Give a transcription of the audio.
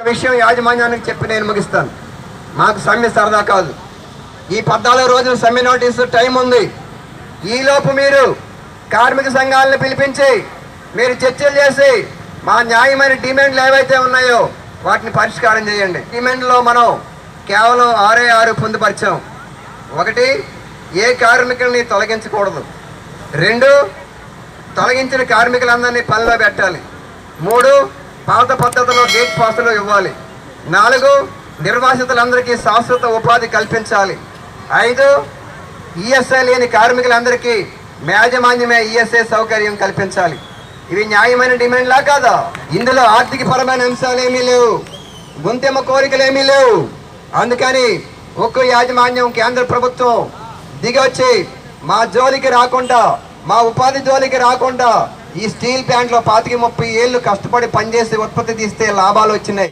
విషయం యాజమాన్యానికి చెప్పి నేను ముగిస్తాను. మాకు సమ్మె సరదా కాదు. ఈ 14 రోజులు సమ్మె నోటీసు టైం ఉంది. ఈలోపు మీరు కార్మిక సంఘాలను పిలిపించి మీరు చర్చలు చేసి మా న్యాయమైన డిమాండ్లు ఏవైతే ఉన్నాయో వాటిని పరిష్కారం చేయండి. డిమాండ్లో మనం కేవలం 6 పొందుపరిచాం. 1, ఏ కార్మికుల్ని తొలగించకూడదు. 2, తొలగించిన కార్మికులందరినీ పనిలో పెట్టాలి. 3, పాత పద్ధతిలో గేట్ పాసులు ఇవ్వాలి. 4, నిర్వాసితులందరికీ శాశ్వత ఉపాధి కల్పించాలి. 5, ఈఎస్ఐ లేని కార్మికులందరికీ యాజమాన్యమే ఈఎస్ఐ సౌకర్యం కల్పించాలి. ఇవి న్యాయమైన డిమాండ్లా కాదా? ఇందులో ఆర్థికపరమైన అంశాలు ఏమీ లేవు, గుంతెమ్మ కోరికలు ఏమీ లేవు. అందుకని ఒక్క యాజమాన్యం కేంద్ర ప్రభుత్వం దిగొచ్చి మా జోలికి రాకుండా, మా ఉపాధి జోలికి రాకుండా ఈ స్టీల్ ప్లాంట్లో 25-30 ఏళ్ళు కష్టపడి పనిచేసి ఉత్పత్తి తీస్తే లాభాలు వచ్చినాయి.